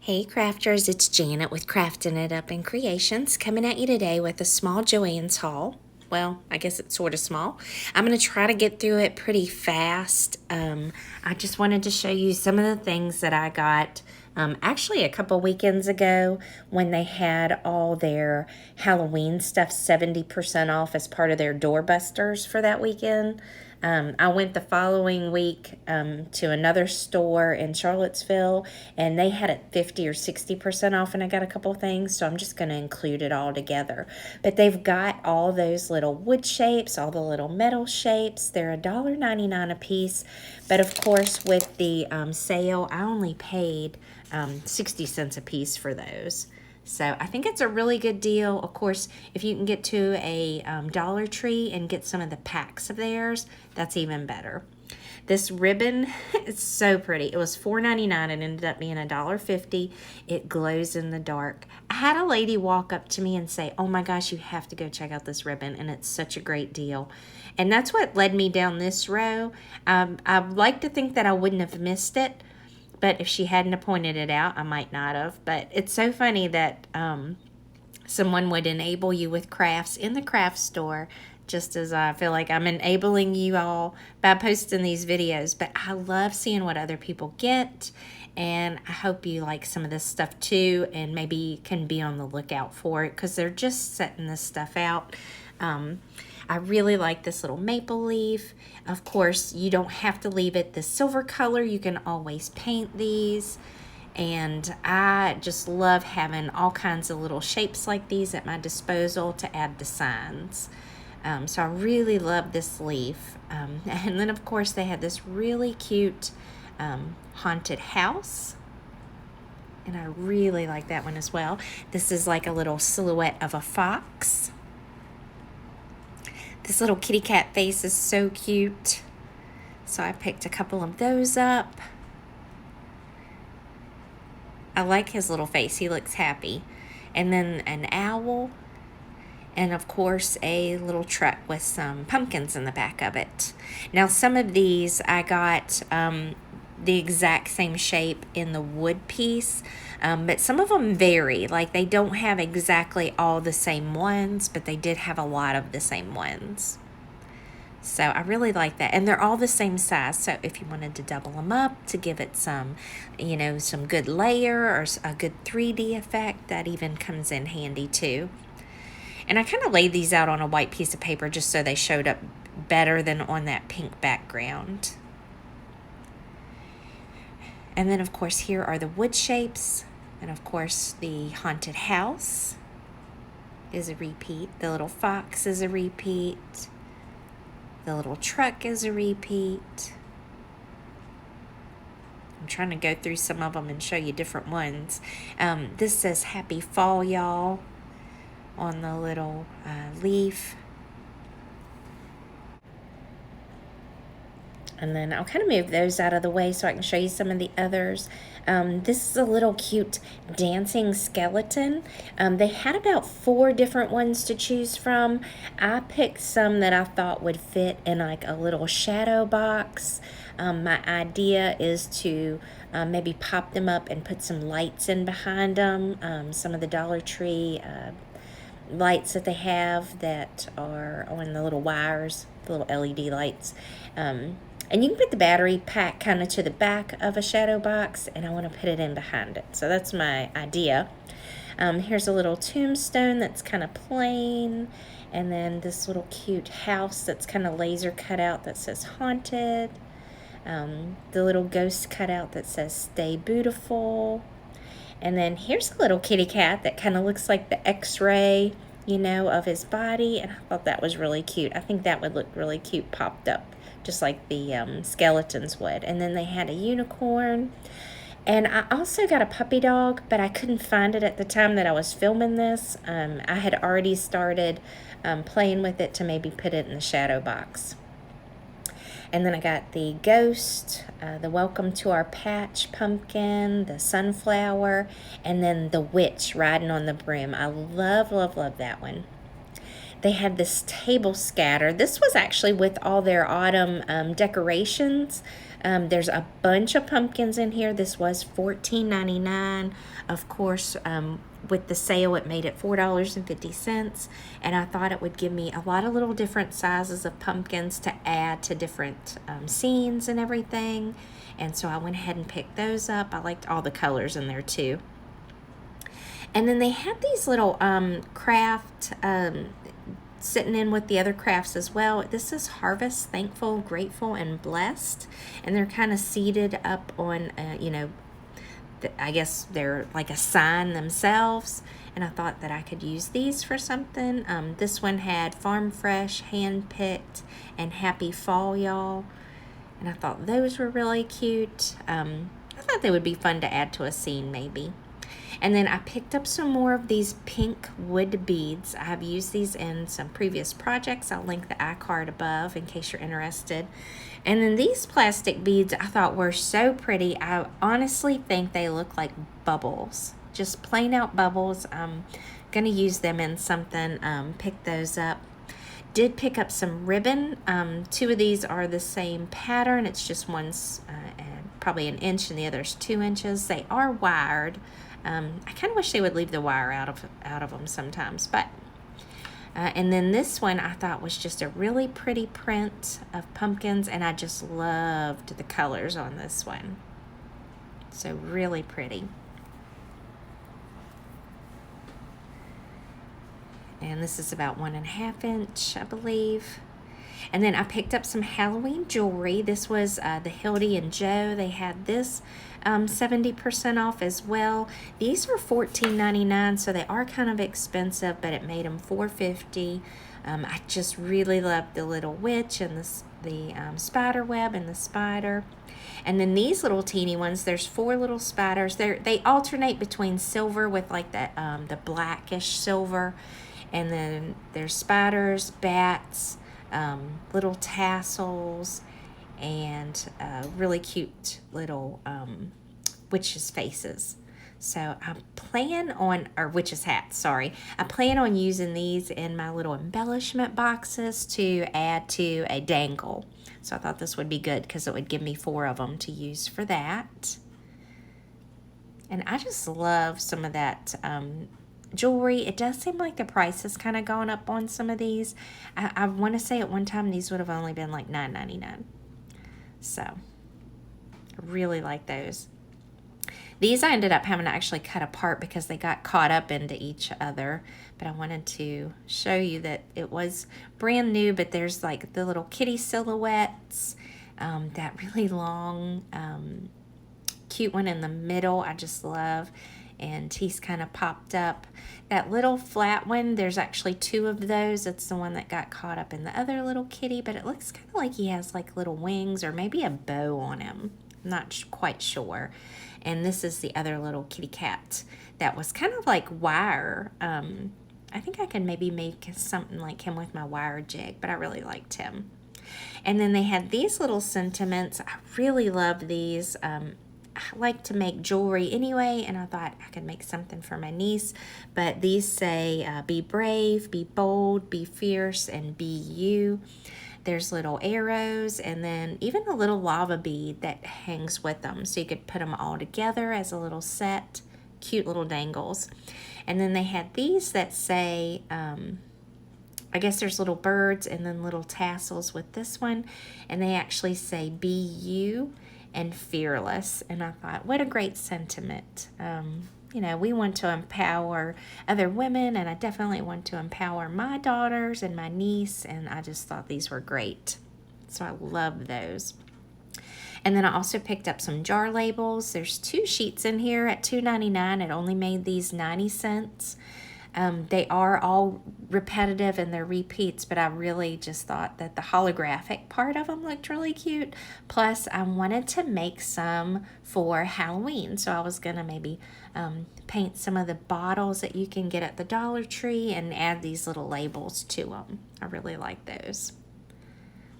Hey crafters, it's Janet with Crafting It Up in Creations coming at you today with a small Joann's haul. Well, I guess it's sort of small. I'm going to try to get through it pretty fast. I just wanted to show you some of the things that I got actually a couple weekends ago when they had all their Halloween stuff 70% off as part of their doorbusters for that weekend. I went the following week to another store in Charlottesville, and they had it 50 or 60% off, and I got a couple things, so I'm just going to include it all together. But they've got all those little wood shapes, all the little metal shapes. They're $1.99 a piece, but of course with the sale, I only paid 60 cents a piece for those. So I think it's a really good deal. Of course, if you can get to a Dollar Tree and get some of the packs of theirs, that's even better. This ribbon is so pretty. It was $4.99 and ended up being $1.50. It glows in the dark. I had a lady walk up to me and say, "Oh my gosh, you have to go check out this ribbon, and it's such a great deal." And that's what led me down this row. I'd like to think that I wouldn't have missed it, but if she hadn't pointed it out, I might not have. But it's so funny that someone would enable you with crafts in the craft store, just as I feel like I'm enabling you all by posting these videos. But I love seeing what other people get, and I hope you like some of this stuff too, and maybe can be on the lookout for it, because they're just setting this stuff out. I really like this little maple leaf. Of course, you don't have to leave it the silver color. You can always paint these. And I just love having all kinds of little shapes like these at my disposal to add to signs. So I really love this leaf. And then, of course, they had this really cute haunted house. And I really like that one as well. This is like a little silhouette of a fox. This little kitty cat face is so cute. So I picked a couple of those up. I like his little face. He looks happy. And then an owl. And of course a little truck with some pumpkins in the back of it. Now some of these I got the exact same shape in the wood piece. But some of them vary. Like they don't have exactly all the same ones, but they did have a lot of the same ones. So I really like that. And they're all the same size. So if you wanted to double them up to give it some, some good layer or a good 3D effect, that even comes in handy too. And I kind of laid these out on a white piece of paper just so they showed up better than on that pink background. And then, of course, here are the wood shapes. And, of course, the haunted house is a repeat. The little fox is a repeat. The little truck is a repeat. I'm trying to go through some of them and show you different ones. This says Happy Fall, y'all, on the little leaf. And then I'll kind of move those out of the way so I can show you some of the others. This is a little cute dancing skeleton. They had about 4 different ones to choose from. I picked some that I thought would fit in like a little shadow box. My idea is to maybe pop them up and put some lights in behind them. Some of the Dollar Tree lights that they have that are on the little wires, the little LED lights. And you can put the battery pack kind of to the back of a shadow box, and I want to put it in behind it. So that's my idea. Here's a little tombstone that's kind of plain, and then this little cute house that's kind of laser cut out that says haunted. The little ghost cutout that says stay beautiful. And then here's a little kitty cat that kind of looks like the x-ray, of his body, and I thought that was really cute. I think that would look really cute popped up, just like the skeletons would. And then they had a unicorn. And I also got a puppy dog, but I couldn't find it at the time that I was filming this. I had already started playing with it to maybe put it in the shadow box. And then I got the ghost, the welcome to our patch pumpkin, the sunflower, and then the witch riding on the broom. I love, love, love that one. They had this table scatter. This was actually with all their autumn decorations. There's a bunch of pumpkins in here. This was $14.99. Of course, with the sale, it made it $4.50. And I thought it would give me a lot of little different sizes of pumpkins to add to different scenes and everything. And so I went ahead and picked those up. I liked all the colors in there too. And then they had these little craft sitting in with the other crafts as well. This is Harvest, Thankful, Grateful, and Blessed. And they're kind of seated up on, I guess they're like a sign themselves. And I thought that I could use these for something. This one had Farm Fresh, Hand Picked, and Happy Fall, y'all. And I thought those were really cute. I thought they would be fun to add to a scene maybe. And then I picked up some more of these pink wood beads. I have used these in some previous projects. I'll link the iCard above in case you're interested. And then these plastic beads I thought were so pretty. I honestly think they look like bubbles. Just plain out bubbles. I'm going to use them in something. Pick those up. Did pick up some ribbon. Two of these are the same pattern. It's just one's probably 1 inch and the other's 2 inches. They are wired. I kind of wish they would leave the wire out of them sometimes, but and then this one I thought was just a really pretty print of pumpkins, and I just loved the colors on this one. So really pretty. And this is about 1.5 inch, I believe. And then I picked up some Halloween jewelry. This was the Hildy and Joe. They had this 70% off as well. These are $14.99, so they are kind of expensive, but it made them $4.50. I just really love the little witch and the spider web and the spider. And then these little teeny ones, there's 4 little spiders. They alternate between silver with like the blackish silver. And then there's spiders, bats, little tassels, and really cute little witches' faces. So I plan on, or witches' hats, sorry. I plan on using these in my little embellishment boxes to add to a dangle. So I thought this would be good because it would give me 4 of them to use for that. And I just love some of that jewelry. It does seem like the price has kind of gone up on some of these. I want to say at one time these would have only been like $9.99. So I really like those. These I ended up having to actually cut apart because they got caught up into each other. But I wanted to show you that it was brand new, but there's like the little kitty silhouettes, that really long, cute one in the middle I just love. And he's kind of popped up. That little flat one, there's actually 2 of those. It's the one that got caught up in the other little kitty, but it looks kind of like he has like little wings or maybe a bow on him. I'm not quite sure. And this is the other little kitty cat that was kind of like wire. I think I could maybe make something like him with my wire jig, but I really liked him. And then they had these little sentiments. I really love these. I like to make jewelry anyway, and I thought I could make something for my niece. But these say, be brave, be bold, be fierce, and be you. There's little arrows, and then even a little lava bead that hangs with them. So you could put them all together as a little set. Cute little dangles. And then they had these that say, I guess there's little birds and then little tassels with this one. And they actually say, be you and fearless. And I thought, what a great sentiment. You know, we want to empower other women, and I definitely want to empower my daughters and my niece, and I just thought these were great. So I love those. And then I also picked up some jar labels. There's 2 sheets in here at $2.99. It only made these 90 cents. They are all repetitive and they're repeats, but I really just thought that the holographic part of them looked really cute. Plus, I wanted to make some for Halloween, so I was going to maybe paint some of the bottles that you can get at the Dollar Tree and add these little labels to them. I really like those.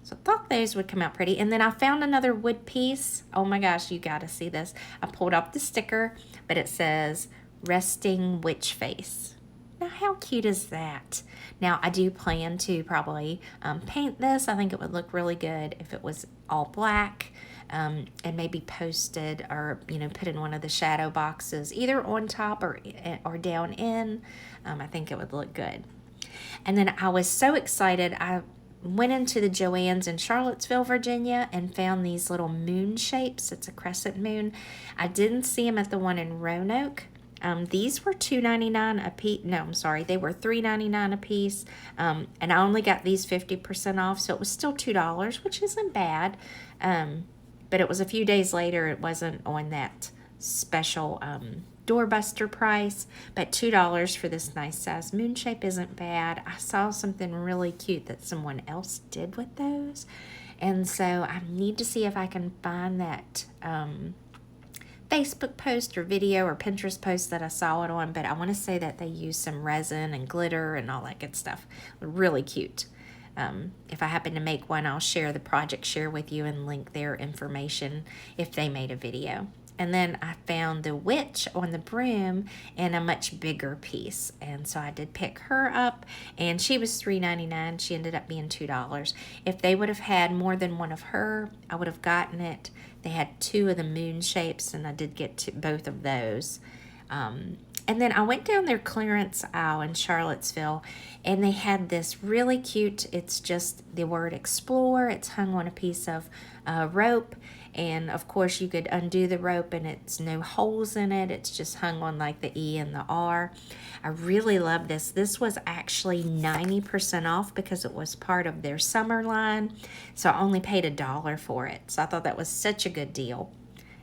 So I thought those would come out pretty. And then I found another wood piece. Oh my gosh, you got to see this. I pulled up the sticker, but it says Resting Witch Face. Now, how cute is that? Now, I do plan to probably paint this. I think it would look really good if it was all black. and maybe posted or, put in one of the shadow boxes, either on top or down in. I think it would look good. And then I was so excited. I went into the Joann's in Charlottesville, Virginia, and found these little moon shapes. It's a crescent moon. I didn't see them at the one in Roanoke. These were $2.99 a piece. No, I'm sorry. They were $3.99 a piece. And I only got these 50% off, so it was still $2, which isn't bad. But it was a few days later. It wasn't on that special doorbuster price, but $2 for this nice size moon shape isn't bad. I saw something really cute that someone else did with those, and so I need to see if I can find that Facebook post or video or Pinterest post that I saw it on, but I want to say that they use some resin and glitter and all that good stuff. Really cute. If I happen to make one, I'll share the project share with you and link their information if they made a video. And then I found the witch on the broom in a much bigger piece. And so I did pick her up, and she was $3.99. She ended up being $2. If they would have had more than one of her, I would have gotten it. They had two of the moon shapes, and I did get both of those. And then I went down their clearance aisle in Charlottesville, and they had this really cute, it's just the word explore. It's hung on a piece of rope, and of course you could undo the rope and it's no holes in it. It's just hung on like the E and the R. I really love this. This was actually 90% off because it was part of their summer line, so I only paid $1 for it. So I thought that was such a good deal.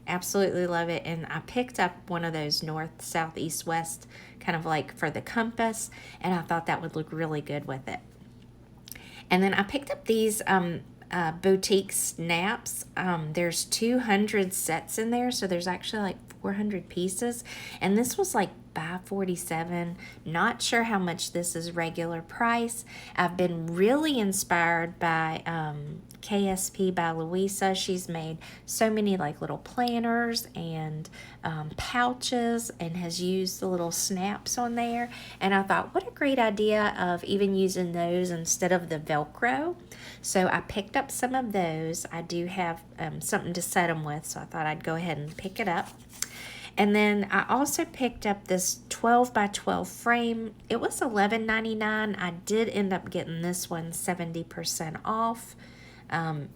Absolutely love it. And I picked up one of those north, south, east, west, kind of like for the compass, and I thought that would look really good with it. And then I picked up these boutique snaps. There's 200 sets in there, so there's actually like 400 pieces, and this was like $5.47. Not sure how much this is regular price. I've been really inspired by KSP by Luisa. She's made so many like little planners and pouches, and has used the little snaps on there, and I thought, what a great idea of even using those instead of the Velcro. So I picked up some of those. I do have something to set them with, so I thought I'd go ahead and pick it up. And then I also picked up this 12 by 12 frame. It was $11.99. I did end up getting this one 70% off.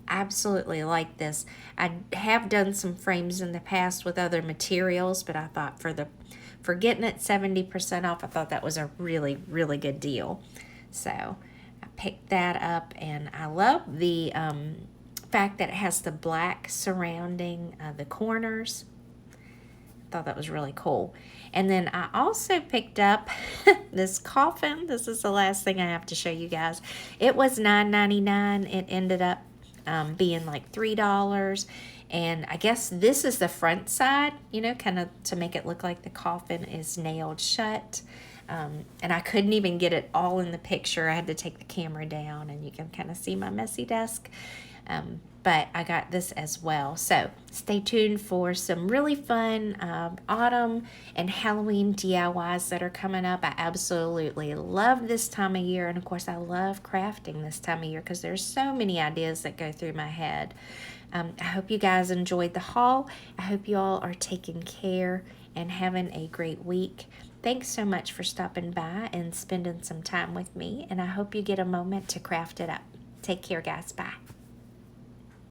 Absolutely like this. I have done some frames in the past with other materials, but I thought for getting it 70% off, I thought that was a really, really good deal. So I picked that up, and I love the fact that it has the black surrounding the corners. Thought that was really cool. And then I also picked up this coffin. This is the last thing I have to show you guys. It was $9.99. It ended up being like $3. And I guess this is the front side, kind of to make it look like the coffin is nailed shut. And I couldn't even get it all in the picture. I had to take the camera down, and you can kind of see my messy desk. But I got this as well. So stay tuned for some really fun autumn and Halloween DIYs that are coming up. I absolutely love this time of year. And of course, I love crafting this time of year because there's so many ideas that go through my head. I hope you guys enjoyed the haul. I hope you all are taking care and having a great week. Thanks so much for stopping by and spending some time with me. And I hope you get a moment to craft it up. Take care, guys. Bye.